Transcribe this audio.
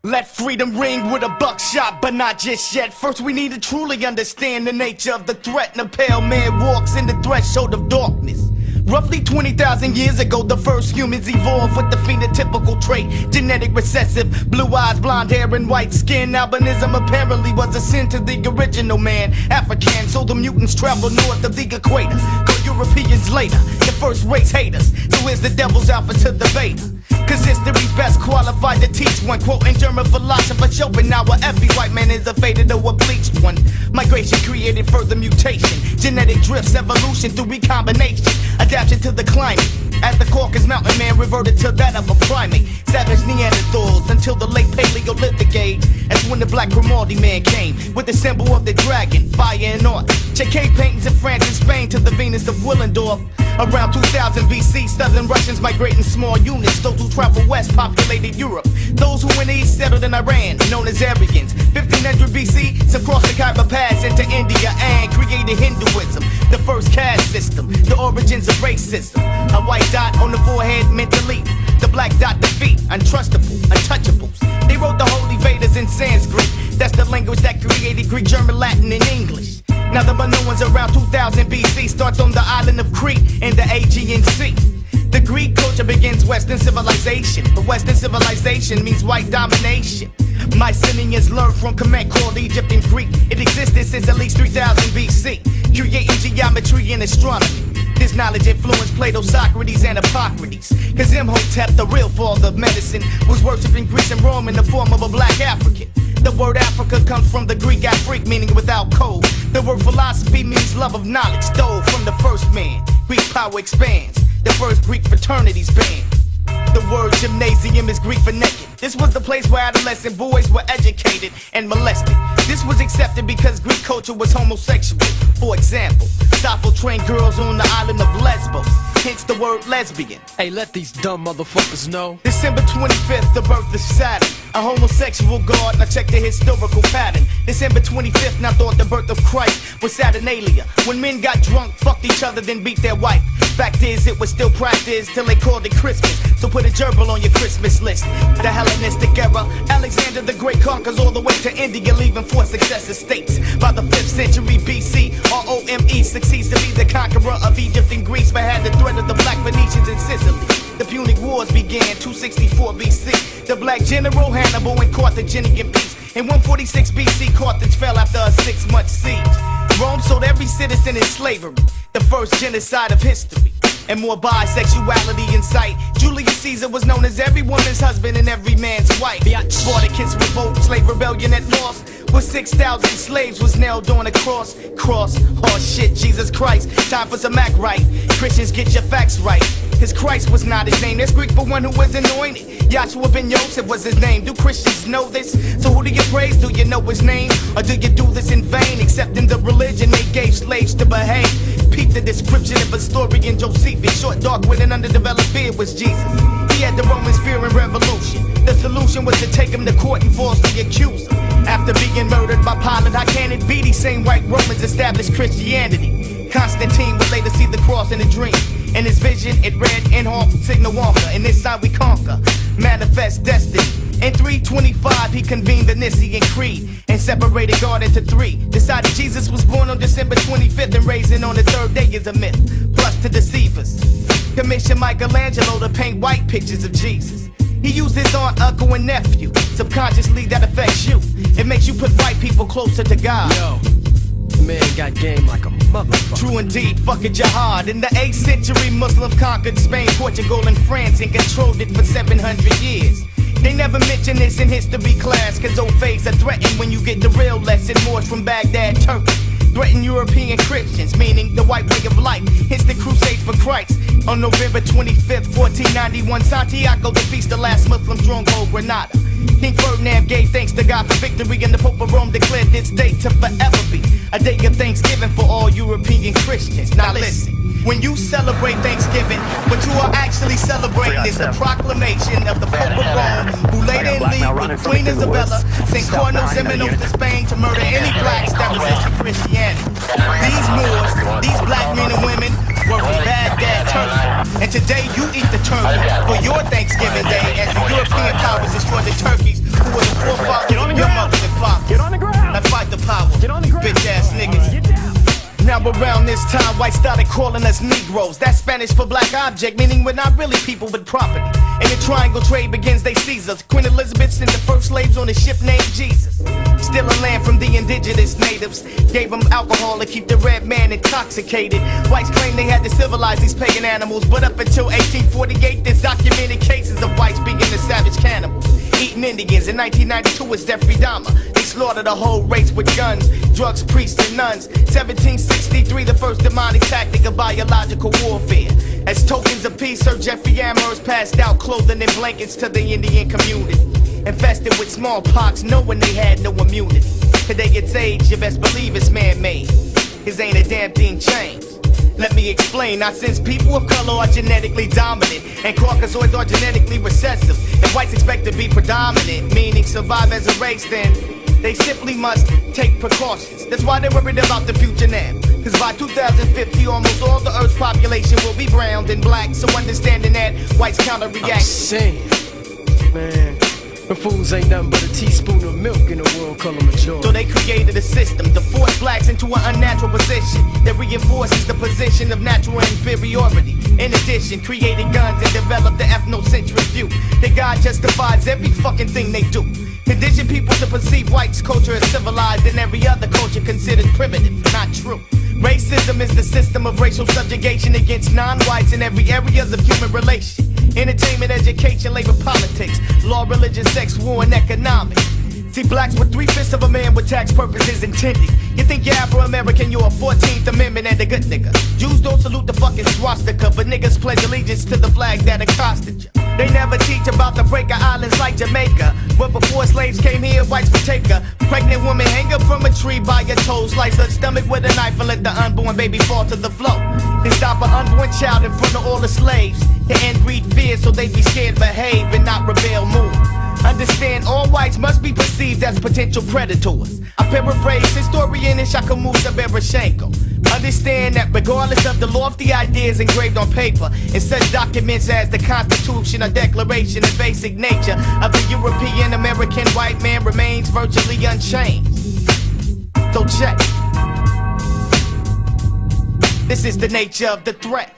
Let freedom ring with a buckshot, but not just yet. First we need to truly understand the nature of the threat, and a pale man walks in the threshold of darkness. Roughly 20,000 years ago, the first humans evolved with the phenotypical trait, genetic recessive, blue eyes, blonde hair, and white skin. Albinism apparently was a sin to the original man, African, so the mutants traveled north of the equator. Go Europeans later, the first race haters. So here's the devil's alpha to the beta. Cause history's best qualified to teach one, quoting German philosopher Schopenhauer. Every white man is a faded or a bleached one. Migration created further mutation, genetic drifts, evolution through recombination, adaptation to the climate. As the Caucasus mountain man reverted to that of a primate, savage Neanderthals until the late Paleolithic age. That's when the black Grimaldi man came with the symbol of the dragon, fire and art. Check cave paintings in France and Spain to the Venus of Willendorf. Around 2000 BC, southern Russians migrating small units. Those who traveled west populated Europe. Those who went east settled in Iran, known as Aryans. 1500 BC, some crossed the Khyber Pass into India and created Hinduism, the first caste system, the origins of racism. A white dot on the forehead meant delete, the black dot defeat, untrustable, untouchables. They wrote the holy Vedas in Sanskrit. That's the language that created Greek, German, Latin, and English. Now the Minoans around 2000 BC starts on the island of Crete in the Aegean Sea. The Greek culture begins Western civilization, but Western civilization means white domination. Mycenaeans learned from command called Egypt and Greek. It existed since at least 3000 BC, creating geometry and astronomy. This knowledge influenced Plato, Socrates, and Hippocrates. Cause Imhotep, the real father of medicine, was worshipped in Greece and Rome in the form of a black African. The word Africa comes from the Greek Afrik, meaning without code. The word philosophy means love of knowledge, stole from the first man. Greek power expands, the first Greek fraternities banned. The word gymnasium is Greek for naked. This was the place where adolescent boys were educated and molested. This was accepted because Greek culture was homosexual. For example, Sappho trained girls on the island of Lesbos, hence the word lesbian. Hey, let these dumb motherfuckers know. December 25th, the birth of Saturn, a homosexual god. Now check the historical pattern. December 25th, now thought the birth of Christ was Saturnalia, when men got drunk, fucked each other, then beat their wife. Fact is, it was still practiced till they called it Christmas. So put a gerbil on your Christmas list. The Hellenistic era, Alexander the Great conquers all the way to India, leaving 4 successive states. By the 5th century BC, Rome succeeds to be the conqueror of Egypt and Greece, but had the threat of the Black Phoenicians in Sicily. The Punic Wars began 264 BC. The black general Hannibal and Carthaginian peace. In 146 BC, Carthage fell after a 6-month siege. Rome sold every citizen in slavery, the first genocide of history. And more bisexuality in sight. Julius Caesar was known as every woman's husband and every man's wife. Spartacus revolt, slave rebellion at loss, with 6,000 slaves was nailed on a cross. Oh shit, Jesus Christ, time for some act right. Christians, get your facts right. Cause Christ was not his name, that's Greek for one who was anointed. Yahshua ben Yosef was his name. Do Christians know this? So who do you praise? Do you know his name? Or do you do this in vain? Accepting the religion they gave slaves to behave. Peep the description of a story in Josephus. Short, dark, with an underdeveloped beard was Jesus. He had the Romans fearing revolution. The solution was to take him to court and falsely accuse him. After being murdered by Pilate, how can it be these same white Romans established Christianity? Constantine would later see the cross in a dream. In his vision, it read, in Hall, Signal Wonka. In this side we conquer, manifest destiny. In 325, he convened the Nicene Creed and separated God into 3. Decided Jesus was born on December 25th and raising on the 3rd day is a myth. Plus to deceive us, commissioned Michelangelo to paint white pictures of Jesus. He used his aunt, uncle, and nephew. Subconsciously, that affects you. It makes you put white people closer to God. Yo, the man got game like a motherfucker. True indeed, fuck a jihad. In the 8th century, Muslims conquered Spain, Portugal, and France and controlled it for 700 years. They never mention this in history class, cause old faiths are threatened when you get the real lesson. Moors from Baghdad, Turkey threaten European Christians, meaning the white way of life. Hence the crusade for Christ. On November 25th, 1491, Santiago defeats the last Muslim stronghold, Granada. King Ferdinand gave thanks to God for victory, and the Pope of Rome declared this day to forever be a day of thanksgiving for all European Christians. Now listen, when you celebrate Thanksgiving, what you are actually celebrating is the proclamation of the Pope of Rome, who later in league with Queen Isabella sent Cardinal Ximenes to Spain to murder any blacks that resisted Christianity. These Moors, these black men and women, were from Baghdad, Turkey. And today you eat the turkey for your Thanksgiving Day as the European powers destroyed the turkeys who were the this time, whites started calling us Negroes. That's Spanish for black object, meaning we're not really people but property. And the triangle trade begins, they seize us. Queen Elizabeth sent the first slaves on a ship named Jesus. Stealing land from the indigenous natives. Gave them alcohol to keep the red man intoxicated. Whites claim they had to civilize these pagan animals, but up until 1848, there's documented cases of whites being the savage cannibals. Eating Indians. In 1992, it's Jeffrey Dahmer. They slaughtered a whole race with guns, drugs, priests, and nuns. 1763, the first demonic tactic of biological warfare. As tokens of peace, Sir Jeffrey Amherst passed out clothing and blankets to the Indian community. Infested with smallpox, knowing they had no immunity. Today it's age, you best believe it's man-made. Cause ain't a damn thing changed. Let me explain, now since people of color are genetically dominant and Caucasoids are genetically recessive, and whites expect to be predominant, meaning survive as a race, then they simply must take precautions. That's why they're worried about the future now. Cause by 2050, almost all the Earth's population will be brown and black. So understanding that, whites counter-react. I'm saying, man, the fools ain't nothing but a teaspoon of milk in a world color majority. So they created a system to force blacks into an unnatural position that reinforces the position of natural inferiority. In addition, created guns and developed the ethnocentric view that God justifies every fucking thing they do. Condition people to perceive whites' culture as civilized and every other culture considered primitive. Not true. Racism is the system of racial subjugation against non-whites in every areas of human relation. Entertainment, education, labor, politics, law, religion, sex, war, and economics. See, blacks were 3/5 of a man with tax purposes intended. You think you're Afro-American, you're a 14th Amendment and a good nigga. Jews don't salute the fucking swastika, but niggas pledge allegiance to the flag that accosted you. They never teach about the breaker islands like Jamaica, where before slaves came here, whites would take her. Pregnant woman hang her from a tree by her toes, slice her stomach with a knife and let the unborn baby fall to the floor. They stop an unborn child in front of all the slaves to end breed fear so they be scared to behave and not rebel move. Understand all whites must be perceived as potential predators. I paraphrase historian Ishaka Musa Berashenko. Understand that regardless of the lofty ideas engraved on paper in such documents as the Constitution or Declaration, the basic nature of the European American white man remains virtually unchanged. So check. This is the nature of the threat.